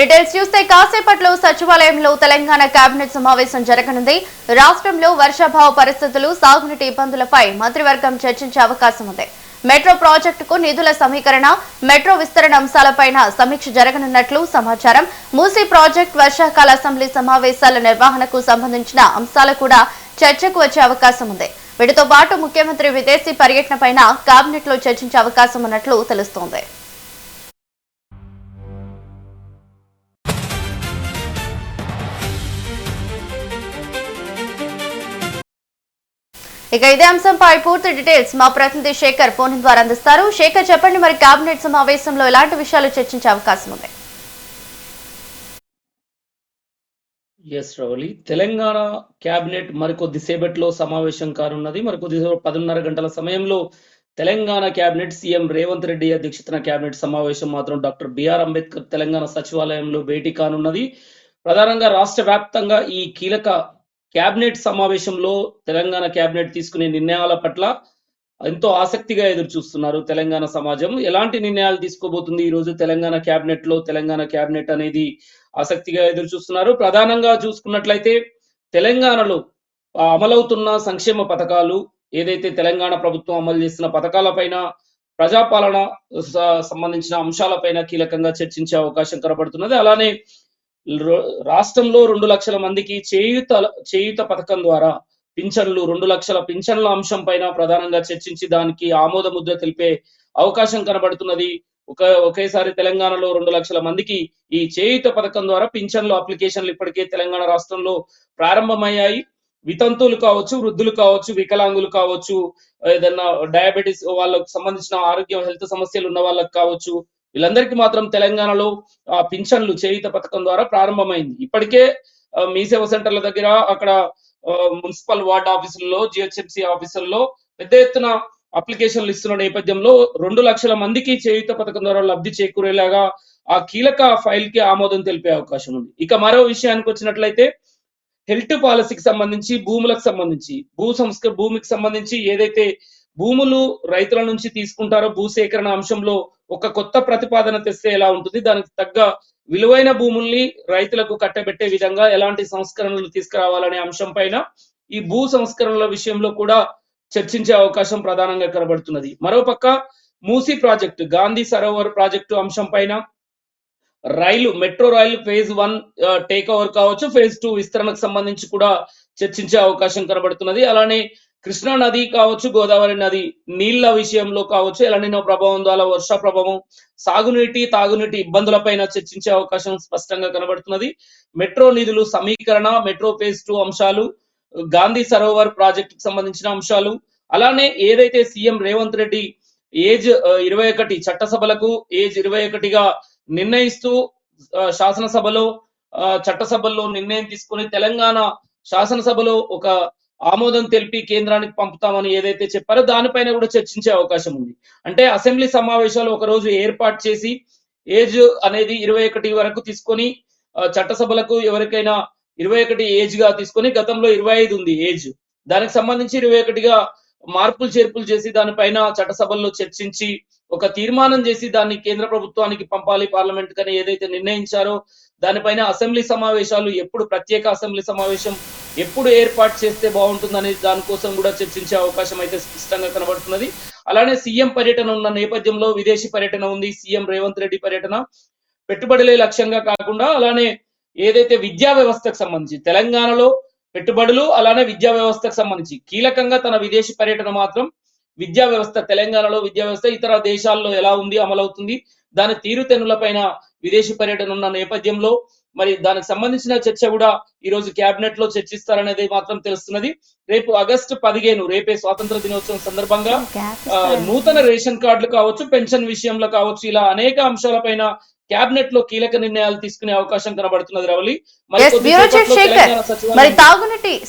Details చూస్తే కాసేపట్లో సచివాలయంలో తెలంగాణ కేబినెట్ సమావేశం జరగనుంది. రాష్ట్రంలో వర్షాభావ పరిస్థితులు, సాగునీటి ఇబ్బందులపై మంత్రివర్గం చర్చించే అవకాశం ఉంది. మెట్రో ప్రాజెక్టుకు నిధుల సమీకరణ, మెట్రో విస్తరణ అంశాలపైన సమీక్ష జరగనున్నట్లు సమాచారం. మూసీ ప్రాజెక్టు, వర్షాకాల అసెంబ్లీ సమావేశాల నిర్వహణకు సంబంధించిన అంశాలు కూడా చర్చకు వచ్చే అవకాశం ఉంది. వీటితో పాటు ముఖ్యమంత్రి విదేశీ పర్యటనపైన కేబినెట్ లో చర్చించే అవకాశం ఉన్నట్లు తెలుస్తోంది. ఇక ఇదే అంశంపై పూర్తి డీటెయిల్స్ మా ప్రతినిధి శేఖర్ ఫోన్ ద్వారా అందిస్తారు. శేఖర్, చెప్పండి, మరి కేబినెట్ సమావేశంలో ఎలాంటి విషయాలు చర్చించే అవకాశం ఉంది? రవలి, తెలంగాణ కేబినెట్ మరికొద్దిసేపట్లో సమావేశం కానున్నది. మరికొద్ది 10:30 గంటల సమయంలో తెలంగాణ కేబినెట్ సీఎం రేవంత్ రెడ్డి అధ్యక్షతన కేబినెట్ సమావేశం మాత్రం డాక్టర్ బిఆర్ అంబేద్కర్ తెలంగాణ సచివాలయంలో భేటీ కానున్నది. ప్రధానంగా రాష్ట్ర వ్యాప్తంగా ఈ కీలక కేబినెట్ సమావేశంలో తెలంగాణ కేబినెట్ తీసుకునే నిర్ణయాల పట్ల ఎంతో ఆసక్తిగా ఎదురు చూస్తున్నారు తెలంగాణ సమాజం. ఎలాంటి నిర్ణయాలు తీసుకోబోతుంది ఈ రోజు తెలంగాణ కేబినెట్ లో? తెలంగాణ కేబినెట్ అనేది ఆసక్తిగా ఎదురు చూస్తున్నారు. ప్రధానంగా చూసుకున్నట్లయితే తెలంగాణలో అమలవుతున్న సంక్షేమ పథకాలు, ఏదైతే తెలంగాణ ప్రభుత్వం అమలు చేస్తున్న పథకాలపైన, ప్రజాపాలన సంబంధించిన అంశాలపైన కీలకంగా చర్చించే అవకాశం కనబడుతున్నది. అలానే రాష్ట్రంలో 2 లక్షల మందికి చేయూత పథకం ద్వారా పింఛన్లు, 2 లక్షల పింఛన్ల అంశం పైన ప్రధానంగా చర్చించి దానికి ఆమోద ముద్ర తెలిపే అవకాశం కనబడుతున్నది. ఒకేసారి తెలంగాణలో 2 లక్షల మందికి ఈ చేయూత పథకం ద్వారా పింఛన్లు అప్లికేషన్లు ఇప్పటికే తెలంగాణ రాష్ట్రంలో ప్రారంభమయ్యాయి. వితంతువులు కావచ్చు, వృద్ధులు కావచ్చు, వికలాంగులు కావచ్చు, ఏదన్నా డయాబెటీస్ వాళ్ళకు సంబంధించిన ఆరోగ్య హెల్త్ సమస్యలు ఉన్న వాళ్ళకి కావచ్చు, వీళ్ళందరికీ మాత్రం తెలంగాణలో పింఛన్లు చేయూత పథకం ద్వారా ప్రారంభమైంది. ఇప్పటికే మీ సేవ సెంటర్ల దగ్గర, అక్కడ మున్సిపల్ వార్డ్ ఆఫీసుల్లో, జిహెచ్ఎంసీ ఆఫీసుల్లో పెద్ద ఎత్తున అప్లికేషన్లు ఇస్తున్న నేపథ్యంలో 2 లక్షల మందికి చేయూత పథకం ద్వారా లబ్ధి చేకూరేలాగా ఆ కీలక ఫైల్ కి ఆమోదం తెలిపే అవకాశం ఉంది. ఇక మరో విషయానికి వచ్చినట్లయితే హెల్త్ పాలసీకి సంబంధించి, భూములకు సంబంధించి, భూమికి సంబంధించి ఏదైతే భూములు రైతుల నుంచి తీసుకుంటారో భూసేకరణ అంశంలో ఒక కొత్త ప్రతిపాదన తెస్తే ఎలా ఉంటుంది, దానికి తగ్గ విలువైన భూముల్ని రైతులకు కట్టబెట్టే విధంగా ఎలాంటి సంస్కరణలు తీసుకురావాలనే అంశం పైన ఈ భూ సంస్కరణల విషయంలో కూడా చర్చించే అవకాశం ప్రధానంగా కనబడుతున్నది. మరోపక్క మూసీ ప్రాజెక్టు, గాంధీ సరోవర్ ప్రాజెక్టు అంశం పైన మెట్రో రైలు ఫేజ్ 1 టేక్ ఓవర్ కావచ్చు, ఫేజ్ 2 విస్తరణకు సంబంధించి కూడా చర్చించే అవకాశం కనబడుతున్నది. అలానే కృష్ణా నది కావచ్చు, గోదావరి నది నీళ్ల విషయంలో కావచ్చు, ఎలానో ప్రభావం ద్వారా వర్ష ప్రభావం, సాగునీటి, తాగునీటి ఇబ్బందులపైన చర్చించే అవకాశం స్పష్టంగా కనబడుతున్నది. మెట్రో నిధులు సమీకరణ, మెట్రో ఫేజ్ 2 అంశాలు, గాంధీ సరోవర్ ప్రాజెక్టుకు సంబంధించిన అంశాలు, అలానే ఏదైతే సీఎం రేవంత్ రెడ్డి ఏజ్ 21 చట్టసభలకు ఏజ్ 21గా నిర్ణయిస్తూ చట్టసభల్లో నిర్ణయం తీసుకుని తెలంగాణ శాసనసభలో ఒక ఆమోదం తెలిపి కేంద్రానికి పంపుతామని ఏదైతే చెప్పారో దానిపైన కూడా చర్చించే అవకాశం ఉంది. అంటే అసెంబ్లీ సమావేశాలు ఒక రోజు ఏర్పాటు చేసి ఏజ్ అనేది 21 వరకు తీసుకొని, చట్టసభలకు ఎవరికైనా 21 ఏజ్ గా తీసుకొని, గతంలో 25 ఉంది ఏజ్, దానికి సంబంధించి 21గా మార్పులు చేర్పులు చేసి దానిపైన చట్టసభల్లో చర్చించి ఒక తీర్మానం చేసి దాన్ని కేంద్ర ప్రభుత్వానికి పంపాలి, పార్లమెంట్ కని ఏదైతే నిర్ణయించారో దానిపైన అసెంబ్లీ సమావేశాలు ప్రత్యేక అసెంబ్లీ సమావేశం ఎప్పుడు ఏర్పాటు చేస్తే బాగుంటుందనే దానికోసం కూడా చర్చించే అవకాశం అయితే స్పష్టంగా కనబడుతున్నది. అలానే సీఎం పర్యటన ఉన్న నేపథ్యంలో విదేశీ పర్యటన ఉంది. సీఎం రేవంత్ రెడ్డి పర్యటన పెట్టుబడులే లక్ష్యంగా కాకుండా, అలానే ఏదైతే విద్యా వ్యవస్థకు సంబంధించి తెలంగాణలో పెట్టుబడులు, అలానే విద్యా వ్యవస్థకు సంబంధించి కీలకంగా తన విదేశీ పర్యటన మాత్రం విద్యా వ్యవస్థ, తెలంగాణలో విద్యా వ్యవస్థ ఇతర దేశాల్లో ఎలా ఉంది, అమలవుతుంది, దాని తీరుతెన్నులపైన విదేశీ పర్యటన ఉన్న నేపథ్యంలో మరి దానికి సంబంధించిన చర్చ కూడా ఈ రోజు కేబినెట్ లో చర్చిస్తారనేది మాత్రం తెలుస్తున్నది. రేపు ఆగస్టు 15, రేపే స్వాతంత్ర దినోత్సవం సందర్భంగా నూతన రేషన్ కార్డులు కావచ్చు, పెన్షన్ విషయంలో కావచ్చు, ఇలా అనేక అంశాలపైన కేబినెట్ లో కీలక నిర్ణయాలు తీసుకునే అవకాశం కనబడుతున్నది. రవలి, మరి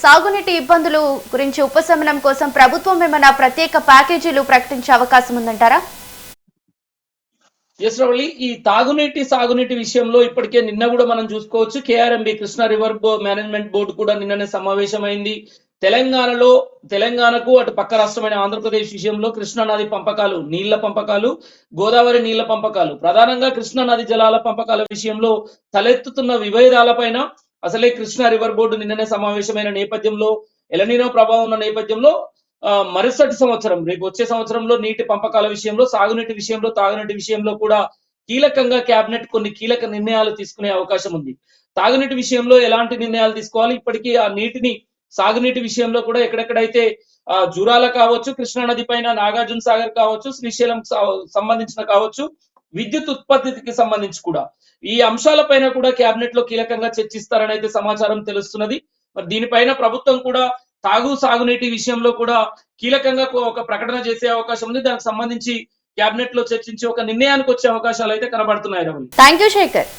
సాగునీటి ఇబ్బందులు గురించి ఉపశమనం కోసం ప్రభుత్వం ఏమైనా ప్రత్యేక ప్యాకేజీలు ప్రకటించే అవకాశం ఉందంటారా? రవలి, ఈ సాగునీటి విషయంలో ఇప్పటికే నిన్న కూడా మనం చూసుకోవచ్చు, KRMB Krishna river management board కూడా నిన్ననే సమావేశమైంది. తెలంగాణకు అటు పక్క రాష్ట్రమైన ఆంధ్రప్రదేశ్ విషయంలో కృష్ణా నది పంపకాలు, నీళ్ల పంపకాలు, గోదావరి నీళ్ల పంపకాలు, ప్రధానంగా కృష్ణా నది జలాల పంపకాల విషయంలో తలెత్తుతున్న విభేదాలపైన అసలే కృష్ణా రివర్ బోర్డు నిన్ననే సమావేశమైన నేపథ్యంలో, ఎలనీనో ప్రభావం ఉన్న నేపథ్యంలో మరుసటి సంవత్సరం రేపు వచ్చే సంవత్సరంలో నీటి పంపకాల విషయంలో, సాగునీటి విషయంలో, తాగునీటి విషయంలో కూడా కీలకంగా కేబినెట్ కొన్ని కీలక నిర్ణయాలు తీసుకునే అవకాశం ఉంది. తాగునీటి విషయంలో ఎలాంటి నిర్ణయాలు తీసుకోవాలి, ఇప్పటికీ ఆ నీటిని సాగునీటి విషయంలో కూడా ఎక్కడెక్కడైతే జూరాల కావచ్చు, కృష్ణా నది పైన నాగార్జున సాగర్ కావచ్చు, శ్రీశైలం సంబంధించిన కావచ్చు, విద్యుత్ ఉత్పత్తికి సంబంధించి కూడా ఈ అంశాలపైన కూడా కేబినెట్ లో కీలకంగా చర్చిస్తారని అయితే సమాచారం తెలుస్తున్నది. మరి దీనిపైన ప్రభుత్వం కూడా సాగునీటి విషయంలో కూడా కీలకంగా ఒక ప్రకటన చేసే అవకాశం ఉంది. దానికి సంబంధించి కేబినెట్ లో చర్చించి ఒక నిర్ణయానికి వచ్చే అవకాశాలు అయితే కనబడుతున్నాయి. Thank you Shekhar.